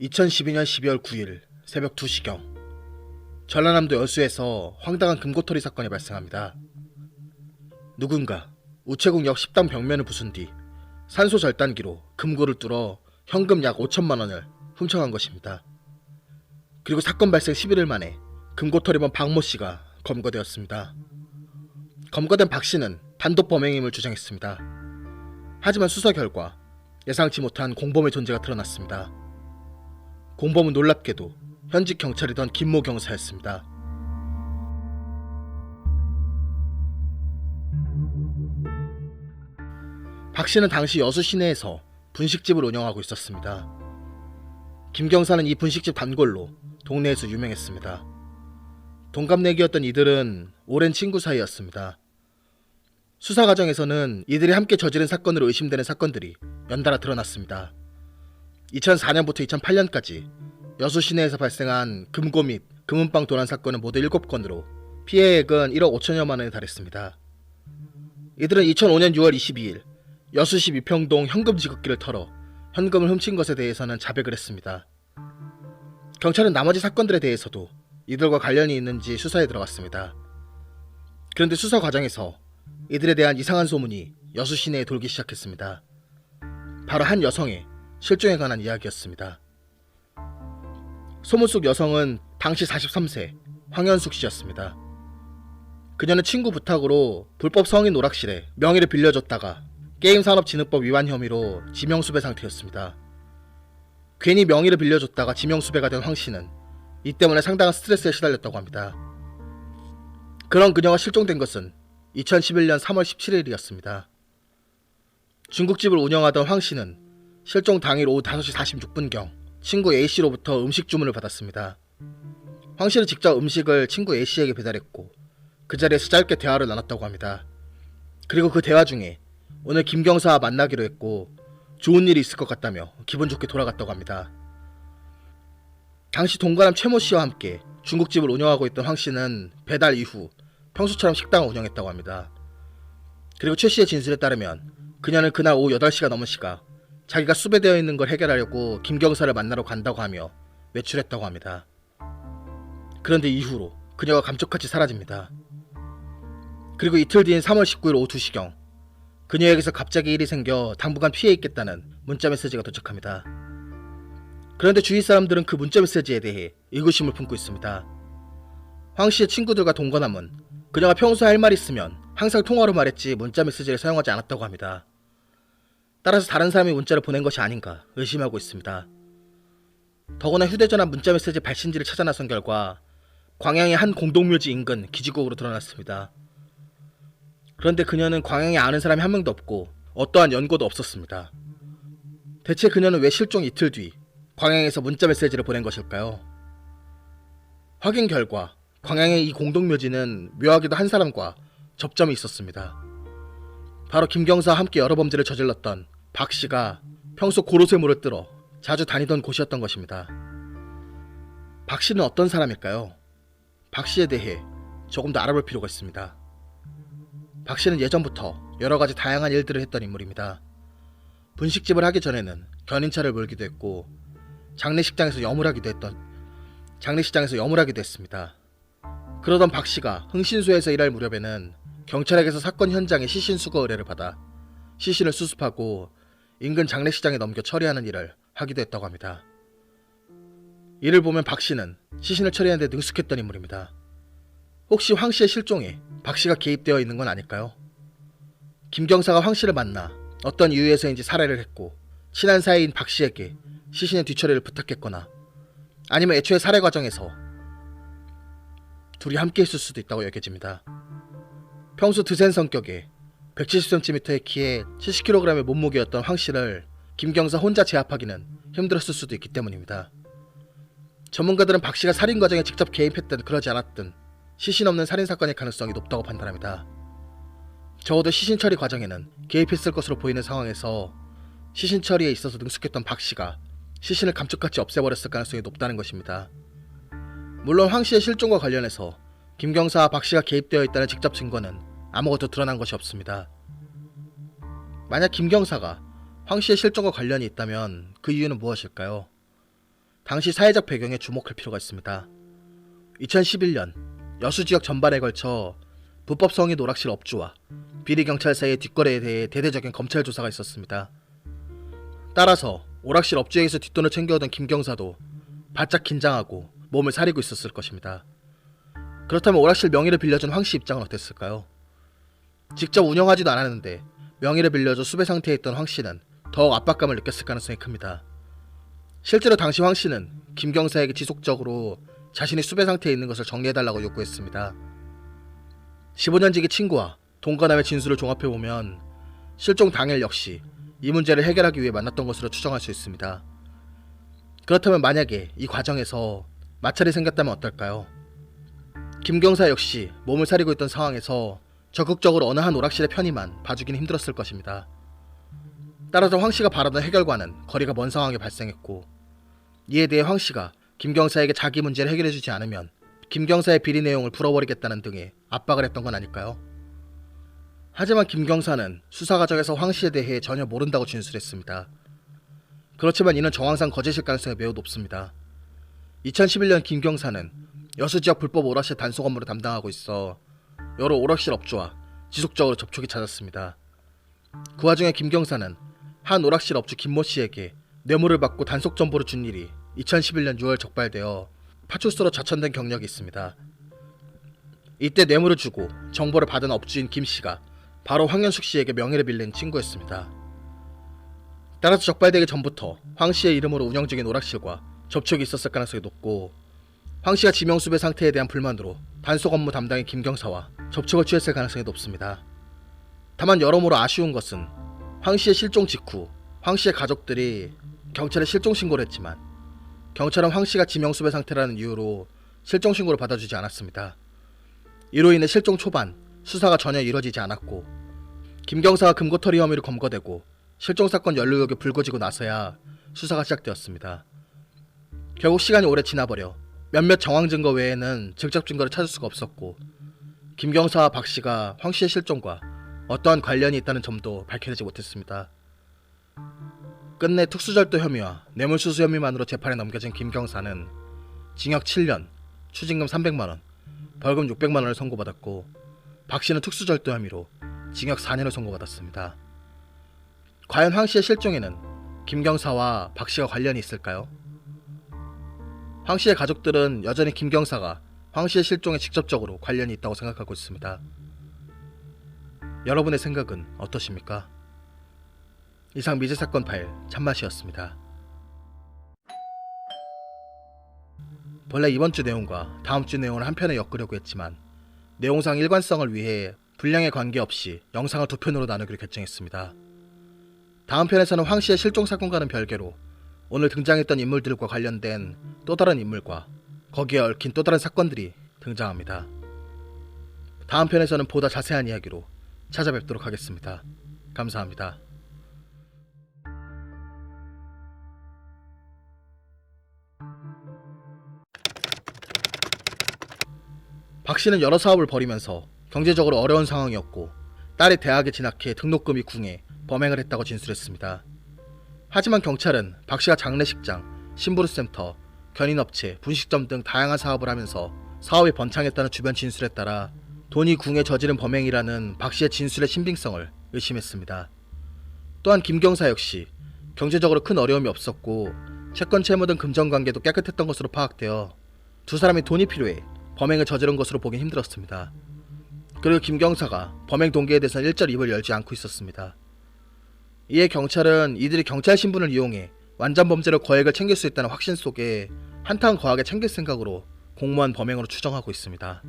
2012년 12월 9일 새벽 2시경 전라남도 여수에서 황당한 금고털이 사건이 발생합니다. 누군가 우체국역 식당 벽면을 부순 뒤 산소 절단기로 금고를 뚫어 현금 약 5천만 원을 훔쳐간 것입니다. 그리고 사건 발생 11일 만에 금고털이범 박모 씨가 검거되었습니다. 검거된 박 씨는 단독 범행임을 주장했습니다. 하지만 수사 결과 예상치 못한 공범의 존재가 드러났습니다. 공범은 놀랍게도 현직 경찰이던 김모 경사였습니다. 박 씨는 당시 여수 시내에서 분식집을 운영하고 있었습니다. 김 경사는 이 분식집 단골로 동네에서 유명했습니다. 동갑내기였던 이들은 오랜 친구 사이였습니다. 수사 과정에서는 이들이 함께 저지른 사건으로 의심되는 사건들이 연달아 드러났습니다. 2004년부터 2008년까지 여수 시내에서 발생한 금고 및 금은방 도난 사건은 모두 7건으로 피해액은 1억 5천여만 원에 달했습니다. 이들은 2005년 6월 22일 여수시 미평동 현금 지급기를 털어 현금을 훔친 것에 대해서는 자백을 했습니다. 경찰은 나머지 사건들에 대해서도 이들과 관련이 있는지 수사에 들어갔습니다. 그런데 수사 과정에서 이들에 대한 이상한 소문이 여수 시내에 돌기 시작했습니다. 바로 한 여성의 실종에 관한 이야기였습니다. 소문 속 여성은 당시 43세 황현숙 씨였습니다. 그녀는 친구 부탁으로 불법 성인 오락실에 명의를 빌려줬다가 게임산업진흥법 위반 혐의로 지명수배 상태였습니다. 괜히 명의를 빌려줬다가 지명수배가 된 황 씨는 이 때문에 상당한 스트레스에 시달렸다고 합니다. 그런 그녀가 실종된 것은 2011년 3월 17일이었습니다. 중국집을 운영하던 황 씨는 실종 당일 오후 5시 46분경 친구 A씨로부터 음식 주문을 받았습니다. 황 씨는 직접 음식을 친구 A씨에게 배달했고 그 자리에서 짧게 대화를 나눴다고 합니다. 그리고 그 대화 중에 오늘 김 경사와 만나기로 했고 좋은 일이 있을 것 같다며 기분 좋게 돌아갔다고 합니다. 당시 동거남 최모 씨와 함께 중국집을 운영하고 있던 황 씨는 배달 이후 평소처럼 식당을 운영했다고 합니다. 그리고 최 씨의 진술에 따르면 그녀는 그날 오후 8시가 넘은 시각 자기가 수배되어 있는 걸 해결하려고 김 경사를 만나러 간다고 하며 외출했다고 합니다. 그런데 이후로 그녀가 감쪽같이 사라집니다. 그리고 이틀 뒤인 3월 19일 오후 2시경 그녀에게서 갑자기 일이 생겨 당분간 피해 있겠다는 문자 메시지가 도착합니다. 그런데 주위 사람들은 그 문자 메시지에 대해 의구심을 품고 있습니다. 황 씨의 친구들과 동거남은 그녀가 평소에 할 말 있으면 항상 통화로 말했지 문자 메시지를 사용하지 않았다고 합니다. 따라서 다른 사람이 문자를 보낸 것이 아닌가 의심하고 있습니다. 더구나 휴대전화 문자 메시지 발신지를 찾아 나선 결과 광양의 한 공동묘지 인근 기지국으로 드러났습니다. 그런데 그녀는 광양에 아는 사람이 한 명도 없고 어떠한 연고도 없었습니다. 대체 그녀는 왜 실종 이틀 뒤 광양에서 문자 메시지를 보낸 것일까요? 확인 결과 광양의 이 공동묘지는 묘하게도 한 사람과 접점이 있었습니다. 바로 김 경사와 함께 여러 범죄를 저질렀던 박 씨가 평소 고로쇠물을 뜰어 자주 다니던 곳이었던 것입니다. 박 씨는 어떤 사람일까요? 박 씨에 대해 조금 더 알아볼 필요가 있습니다. 박 씨는 예전부터 여러 가지 다양한 일들을 했던 인물입니다. 분식집을 하기 전에는 견인차를 몰기도 했고 장례식장에서 염을 하기도 했습니다. 그러던 박 씨가 흥신소에서 일할 무렵에는 경찰에게서 사건 현장의 시신 수거 의뢰를 받아 시신을 수습하고 인근 장례식장에 넘겨 처리하는 일을 하기도 했다고 합니다. 이를 보면 박 씨는 시신을 처리하는 데 능숙했던 인물입니다. 혹시 황 씨의 실종에 박 씨가 개입되어 있는 건 아닐까요? 김 경사가 황 씨를 만나 어떤 이유에서인지 살해를 했고 친한 사이인 박 씨에게 시신의 뒤처리를 부탁했거나 아니면 애초에 살해 과정에서 둘이 함께 있을 수도 있다고 여겨집니다. 평소 드센 성격에 170cm의 키에 70kg의 몸무게였던 황 씨를 김 경사 혼자 제압하기는 힘들었을 수도 있기 때문입니다. 전문가들은 박 씨가 살인 과정에 직접 개입했든 그러지 않았든 시신 없는 살인사건의 가능성이 높다고 판단합니다. 적어도 시신 처리 과정에는 개입했을 것으로 보이는 상황에서 시신 처리에 있어서 능숙했던 박 씨가 시신을 감쪽같이 없애버렸을 가능성이 높다는 것입니다. 물론 황 씨의 실종과 관련해서 김 경사와 박 씨가 개입되어 있다는 직접 증거는 아무것도 드러난 것이 없습니다. 만약 김 경사가 황 씨의 실종과 관련이 있다면 그 이유는 무엇일까요? 당시 사회적 배경에 주목할 필요가 있습니다. 2011년 여수 지역 전반에 걸쳐 불법 성인 오락실 업주와 비리 경찰 사이의 뒷거래에 대해 대대적인 검찰 조사가 있었습니다. 따라서 오락실 업주에게서 뒷돈을 챙겨오던 김 경사도 바짝 긴장하고 몸을 사리고 있었을 것입니다. 그렇다면 오락실 명의를 빌려준 황씨 입장은 어땠을까요? 직접 운영하지도 않았는데 명의를 빌려줘 수배 상태에 있던 황씨는 더욱 압박감을 느꼈을 가능성이 큽니다. 실제로 당시 황씨는 김 경사에게 지속적으로 자신이 수배 상태에 있는 것을 정리해달라고 요구했습니다. 15년지기 친구와 동거남의 진술을 종합해보면 실종 당일 역시 이 문제를 해결하기 위해 만났던 것으로 추정할 수 있습니다. 그렇다면 만약에 이 과정에서 마찰이 생겼다면 어떨까요? 김 경사 역시 몸을 사리고 있던 상황에서 적극적으로 어느 한 오락실의 편의만 봐주기는 힘들었을 것입니다. 따라서 황씨가 바라던 해결과는 거리가 먼 상황이 발생했고, 이에 대해 황씨가 김 경사에게 자기 문제를 해결해주지 않으면 김 경사의 비리 내용을 풀어버리겠다는 등의 압박을 했던 건 아닐까요? 하지만 김 경사는 수사 과정에서 황씨에 대해 전혀 모른다고 진술했습니다. 그렇지만 이는 정황상 거짓일 가능성이 매우 높습니다. 2011년 김 경사는 여수 지역 불법 오락실 단속 업무를 담당하고 있어 여러 오락실 업주와 지속적으로 접촉이 잦았습니다. 그 와중에 김 경사는 한 오락실 업주 김모 씨에게 뇌물을 받고 단속 정보를 준 일이 2011년 6월 적발되어 파출소로 좌천된 경력이 있습니다. 이때 뇌물을 주고 정보를 받은 업주인 김 씨가 바로 황현숙 씨에게 명의를 빌린 친구였습니다. 따라서 적발되기 전부터 황 씨의 이름으로 운영 중인 오락실과 접촉이 있었을 가능성이 높고, 황 씨가 지명수배 상태에 대한 불만으로 단속 업무 담당인 김 경사와 접촉을 취했을 가능성이 높습니다. 다만 여러모로 아쉬운 것은 황 씨의 실종 직후 황 씨의 가족들이 경찰에 실종 신고를 했지만 경찰은 황 씨가 지명수배 상태라는 이유로 실종 신고를 받아주지 않았습니다. 이로 인해 실종 초반 수사가 전혀 이뤄지지 않았고, 김 경사가 금고털이 혐의로 검거되고 실종 사건 연루 의혹이 불거지고 나서야 수사가 시작되었습니다. 결국 시간이 오래 지나버려 몇몇 정황 증거 외에는 직접 증거를 찾을 수가 없었고, 김 경사와 박 씨가 황 씨의 실종과 어떠한 관련이 있다는 점도 밝혀내지 못했습니다. 끝내 특수절도 혐의와 뇌물수수 혐의만으로 재판에 넘겨진 김 경사는 징역 7년, 추징금 300만원, 벌금 600만원을 선고받았고, 박 씨는 특수절도 혐의로 징역 4년을 선고받았습니다. 과연 황 씨의 실종에는 김 경사와 박 씨가 관련이 있을까요? 황 씨의 가족들은 여전히 김 경사가 황 씨의 실종에 직접적으로 관련이 있다고 생각하고 있습니다. 여러분의 생각은 어떠십니까? 이상 미제사건 파일 참맛이었습니다. 본래 이번주 내용과 다음주 내용을 한 편에 엮으려고 했지만 내용상 일관성을 위해 분량에 관계없이 영상을 두 편으로 나누기로 결정했습니다. 다음 편에서는 황 씨의 실종 사건과는 별개로 오늘 등장했던 인물들과 관련된 또 다른 인물과 거기에 얽힌 또 다른 사건들이 등장합니다. 다음 편에서는 보다 자세한 이야기로 찾아뵙도록 하겠습니다. 감사합니다. 박 씨는 여러 사업을 벌이면서 경제적으로 어려운 상황이었고, 딸이 대학에 진학해 등록금이 궁해 범행을 했다고 진술했습니다. 하지만 경찰은 박 씨가 장례식장, 심부름센터, 견인업체, 분식점 등 다양한 사업을 하면서 사업이 번창했다는 주변 진술에 따라 돈이 궁해 저지른 범행이라는 박 씨의 진술의 신빙성을 의심했습니다. 또한 김 경사 역시 경제적으로 큰 어려움이 없었고 채권 채무 등 금전 관계도 깨끗했던 것으로 파악되어 두 사람이 돈이 필요해 범행을 저지른 것으로 보긴 힘들었습니다. 그리고 김 경사가 범행 동기에 대해서는 일절 입을 열지 않고 있었습니다. 이에 경찰은 이들이 경찰 신분을 이용해 완전 범죄로 거액을 챙길 수 있다는 확신 속에 한탕 거하게 챙길 생각으로 공모한 범행으로 추정하고 있습니다.